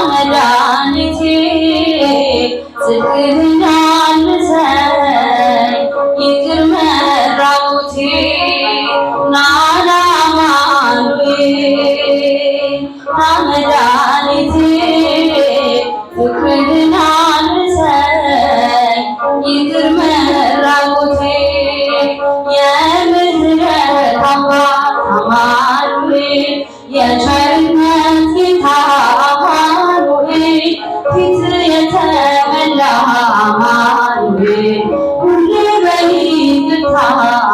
መድኃኒቴ ጽድቅህን አልብሰኝ ይቅር መራቁቴ ናና አማኑኤል ና መድኃኒቴ ፍቅርህን አልብሰኝ ይቅር መራቁቴ የምህረት አባት አማኑኤል የቸርነት ጌታ አማኑኤል ፊት የተመላ አማኑኤል ሁሌ በይቅርታ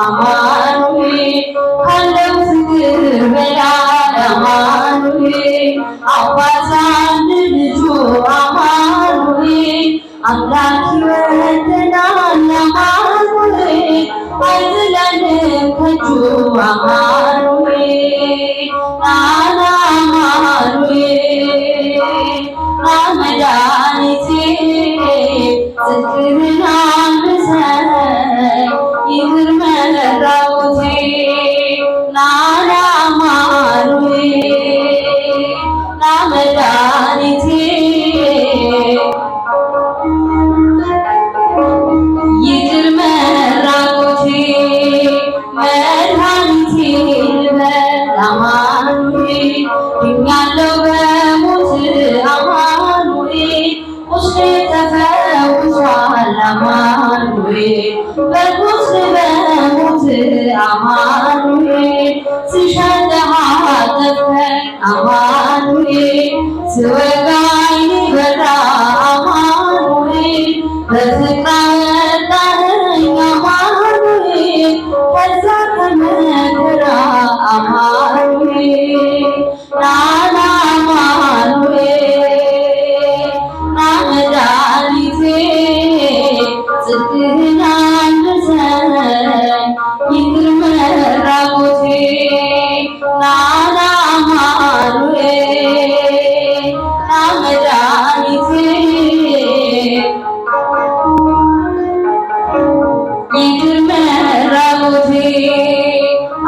አማኑኤል ካለው ፍቅር በላይ አማኑኤል አባት አንድ ልጁ አማኑኤል አምላክ ይወደናል አማኑኤል አይጥለንም ከእጁ አማኑኤል ናና አማኑኤል ና መድኃኒቴ ጽድቅህን አልብሰኝ ይቅር መራቁቴ ናና አማኑኤል ና መድኃኒቴ ይቅር መራቁቴ መድኃኒቴ ልበል አማኑኤል ድኛለሁ በሞት አማኑኤል ቁስሌ ተፈውሷል አማኑኤል በቁስል በሞት አማኑኤል ስሸትህ አጠብከኝ አማኑኤል ስወጋኝ በራ አማኑኤል በፍቅር አወጣኸኝ አማኑኤል ከዛ ከመከራ አማኑኤል ናና አማኑኤል ና መድኃኒቴ ጽድቅህን አልብሰኝ ይቅር መራቁቴ ናና አማኑኤል ና መድኃኒቴ ይቅር መራቁቴ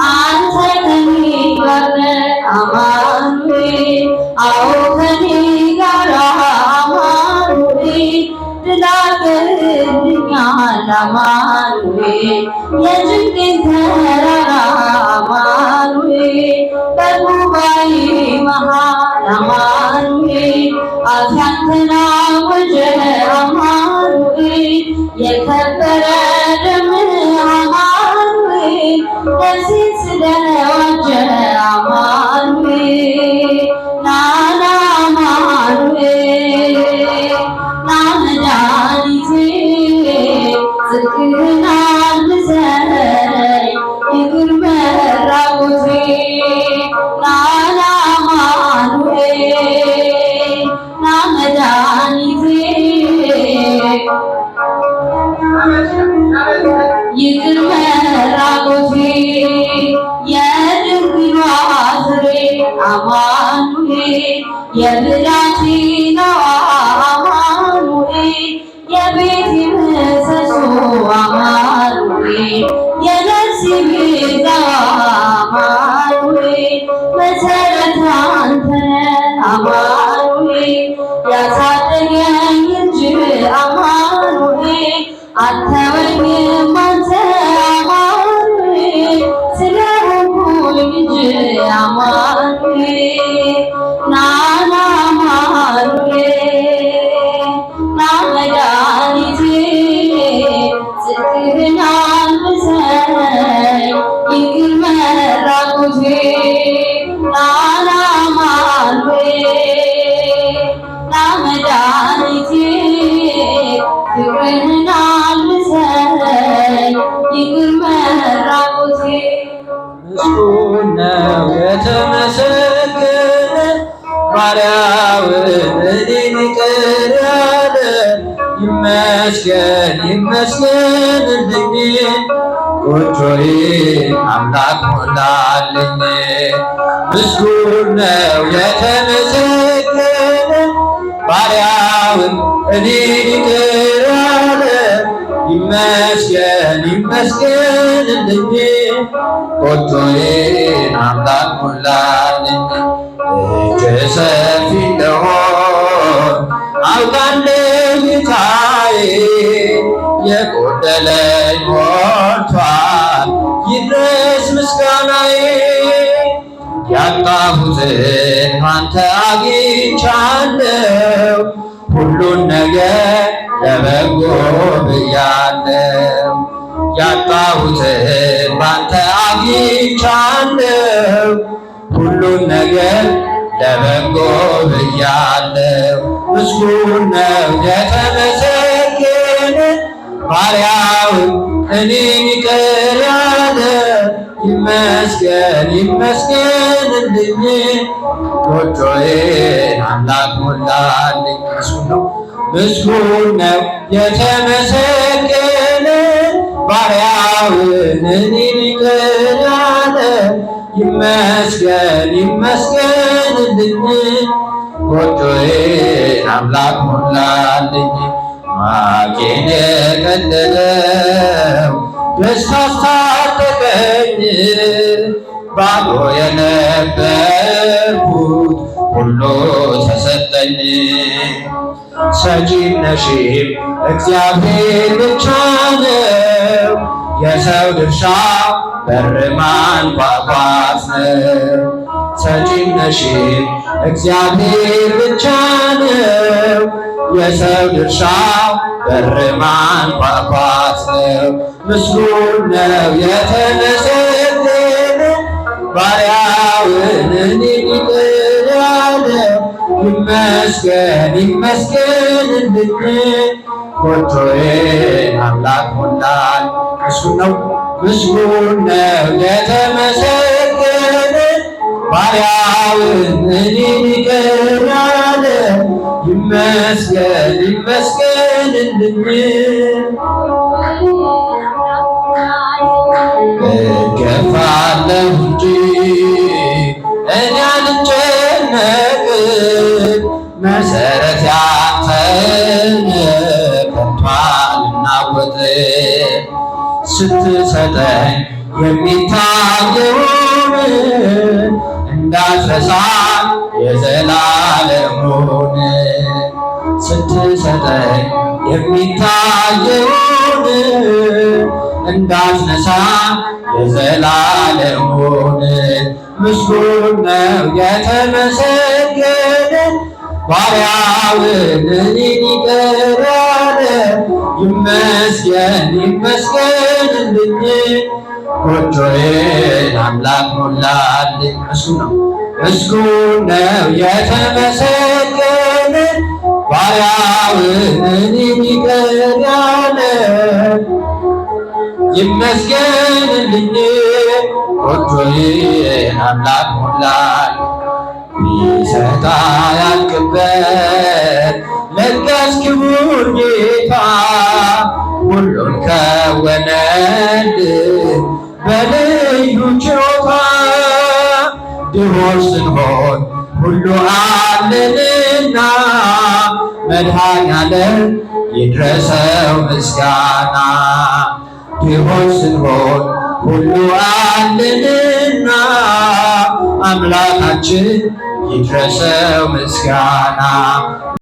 አንተ ከኔ ጋር ነህ አማኑኤል አዎ ከኔ ጋር አማኑኤል ድል አድርገህልኛል አማኑኤል የጭንቄን ተራራ አማኑኤል በጉባኤ መሃል አማኑኤል አፍ ያንተን አወጀ አማኑኤል የከበረ ደምህ አማኑኤል ነፍሴን ስለዋጀ አማኑኤል ናና አማኑኤል ና መድኃኒቴ ጽድቅህን አልብሰኝ ይቅር መራቁቴ ናና አማኑኤል ና መድኃኒቴ ይቅር መራቁቴ የድንግሏ ፍሬ አማኑኤል የብላቴናዋ አማኑኤል የቤቴ ምሰሶ አማኑኤል የነፍሴ ቤዛዋ አማኑኤል መሰረት አንተ ነህ አማኑኤል ያሳደገኝ እንጂ አማኑኤል አልተወኝም አንተ አማኑኤል ስለሆንኩኝ ልጅ አማኑኤል ናና አማኑኤል ና መድኃኒቴ ጽድቅህን አልብሰኝ ይቅር መራቁቴ ናና አማኑኤል ና መድኃኒቴ ፍቅርህን አልብሰኝ ይቅር መራቁቴ ምስጉን ነው የተመሰገነ ባሪያውን እኔን ይቅር ያለ ይመስገን ይመስገንልኝ ጎጆዬን አምላክ ሞላልኝ። ምስጉን ነው የተመሰገነ ባሪያውን እኔን ይቅር ያለ ይመስገን ይመስገንልኝ ጎጆዬን አምላክ ሞላልኝ። እጅ ሰፊ እንደሆን አውቃለሁ ጌታዬ የጎደለኝ ሞልቷል ይድረስ ምስጋናዬ። ያጣሁትን ካንተ አግኝቻለሁ ሁሉን ነገር ለበጎ ብያለሁ። ያጣሁትን ባንተ አግኝቻለሁ ሁሉን ነገር ለበጎ ብያለሁ። ምስጉን ነው የተመሰገነ ባሪያውን እኔን ይቅር ያለ ይመስገን ይመስገንልኝ ጎጆዬን አምላክ ሞላልኝ። ምስጉን ነው የተመሰገነ ባሪያውን እኔን ይቅር ያለ ይመስገን ይመስገንልኝ ጎጆዬን አምላክ ሞላልኝ። ማቄን የቀደደው ደስታ አስታጠቀኝ ባዶ የነበርኩት ሁሉ ተሰጠኝ። ሰጪም ነሺም እግዚአብሔር ብቻ ነው የሰው ድርሻ በር ማንኳኳት ነው። ሰጪም ነሺም እግዚአብሔር ብቻ ነው የሰው ድርሻ በር ማንኳኳት ነው። ምስጉን ነው የተመሰገነ ባሪያውን እኔን ይቅር ያለ ይመስገን ይመስገንልኝ ጎጆዬን አምላክ ሞላል። ምስጉን ነው የተመሰገነ ባሪያውን እኔን ይቅር ያለ ይመስገን ይመስገንልኝ። እገፋለሁ እንጂ እኔ አልጨነቅም መሰረት ያንተ ከቶ አልናወጥም። ስትሰጠኝ የሚታየውን እንዳትረሳ የዘላለሙን ስትሰጠኝ የሚታየውን እንዳትነሳ የዘላለሙን ምስጉን ነው የተመሰገነ ባሪያውን እኔን ይቅር ያለ ይመስገን ይመስገንልኝ ጎጆዬን አምላክ ሞላልኝ። ምስጉን ነው የተመሰገነ ባሪያውን እኔን ይቅር ያለ ይመስገንልኝ ጎጆዬን አምላክ ሞላልኝ። ቢሰጣ ያልቅበት ለጋስ ክቡር ጌታ ሁሉን ከወነልን በልዩ ችሮታ። ድሆች ስንሆን ሁሉ አለንና መድኃኔዓለም ይድረሰው ምስጋና። ድሆች ስንሆን ሁሉ አለንና አምላካችን ይድረሰው ምስጋና።